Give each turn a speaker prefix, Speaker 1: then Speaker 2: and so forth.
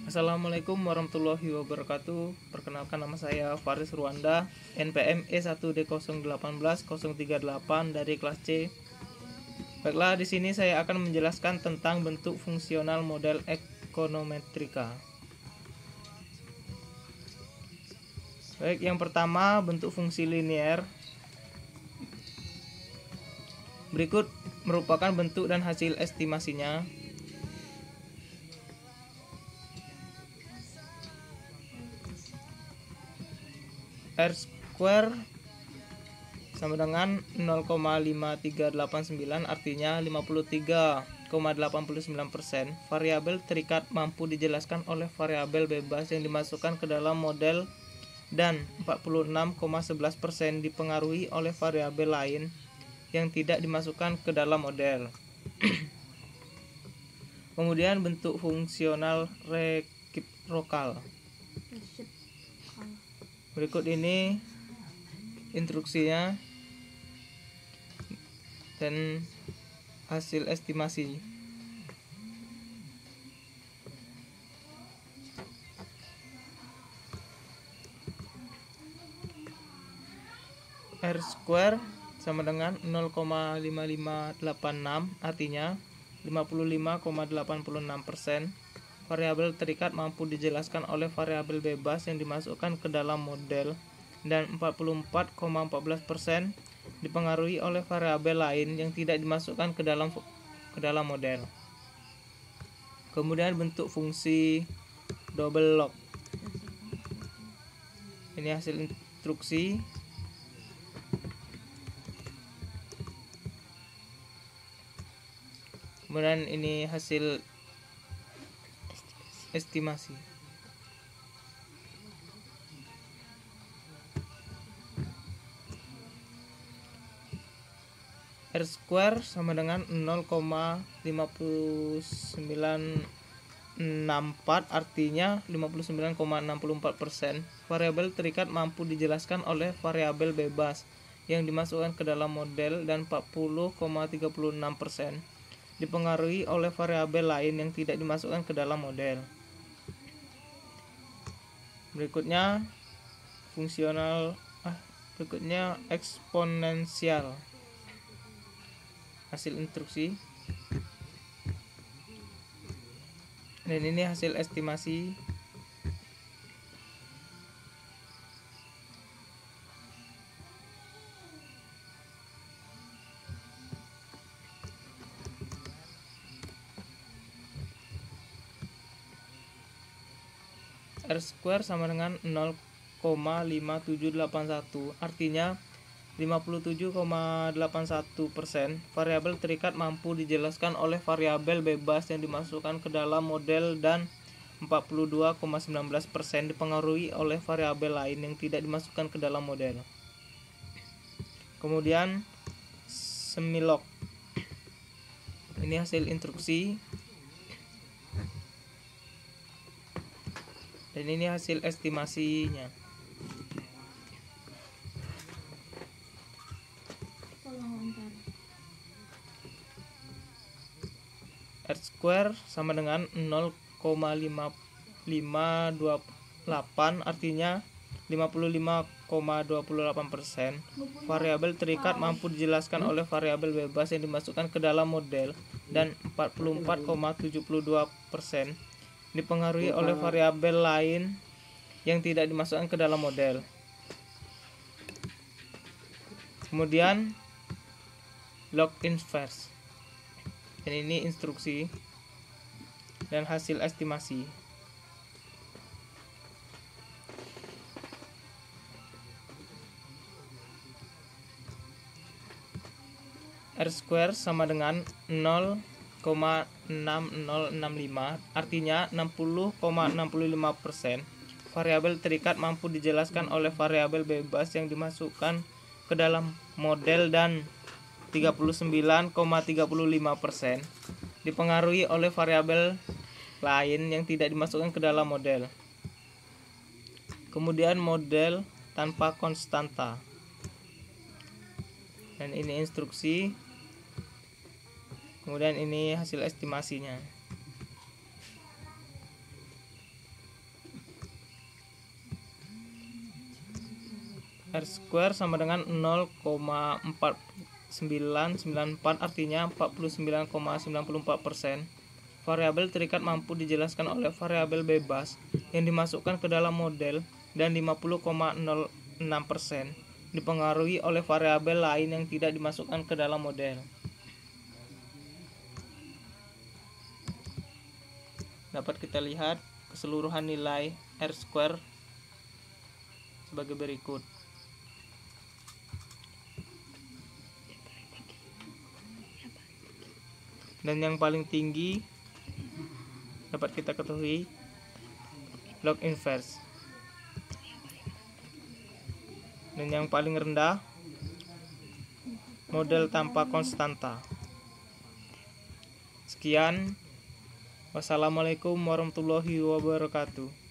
Speaker 1: Assalamualaikum warahmatullahi wabarakatuh. Perkenalkan, nama saya Faris Ruanda, NPM E1D018-038 dari kelas C. Baiklah, di sini saya akan menjelaskan tentang bentuk fungsional model ekonometrika. Baik, yang pertama bentuk fungsi linier. Berikut merupakan bentuk dan hasil estimasinya. R square sama dengan 0,5389, artinya 53,89%. Variabel terikat mampu dijelaskan oleh variabel bebas yang dimasukkan ke dalam model, dan 46,11% dipengaruhi oleh variabel lain yang tidak dimasukkan ke dalam model. Kemudian bentuk fungsional resiprokal. Berikut ini instruksinya dan hasil estimasi. R square sama dengan 0,5586, artinya 55,86%. Variabel terikat mampu dijelaskan oleh variabel bebas yang dimasukkan ke dalam model, dan 44,14% dipengaruhi oleh variabel lain yang tidak dimasukkan ke dalam model. Kemudian bentuk fungsi double log. Ini hasil instruksi. Kemudian ini hasil estimasi. R square sama dengan 0,5964, artinya 59,64%. Variabel terikat mampu dijelaskan oleh variabel bebas yang dimasukkan ke dalam model, dan 40,36% dipengaruhi oleh variabel lain yang tidak dimasukkan ke dalam model. Berikutnya eksponensial. Hasil instruksi, dan ini hasil estimasi. R square sama dengan 0,5781, artinya 57,81%. Variabel terikat mampu dijelaskan oleh variabel bebas yang dimasukkan ke dalam model, dan 42,19% dipengaruhi oleh variabel lain yang tidak dimasukkan ke dalam model. Kemudian semilog. Ini hasil instruksi, dan ini hasil estimasinya. R square sama dengan 0,5528, artinya 55,28%. Variabel terikat mampu dijelaskan oleh variabel bebas yang dimasukkan ke dalam model, dan 44,72% dipengaruhi oleh variabel lain yang tidak dimasukkan ke dalam model. Kemudian log inverse, dan ini instruksi dan hasil estimasi. R square sama dengan 0,6065, artinya 60,65%. Variabel terikat mampu dijelaskan oleh variabel bebas yang dimasukkan ke dalam model, dan 39,35% dipengaruhi oleh variabel lain yang tidak dimasukkan ke dalam model. Kemudian model tanpa konstanta, dan ini instruksi. Kemudian ini hasil estimasinya. R square sama dengan 0,4994, artinya 49,94%. Variabel terikat mampu dijelaskan oleh variabel bebas yang dimasukkan ke dalam model, dan 50,06% dipengaruhi oleh variabel lain yang tidak dimasukkan ke dalam model. Dapat kita lihat keseluruhan nilai R square sebagai berikut. Dan yang paling tinggi dapat kita ketahui log inverse. Dan yang paling rendah model tanpa konstanta. Sekian. Wassalamualaikum warahmatullahi wabarakatuh.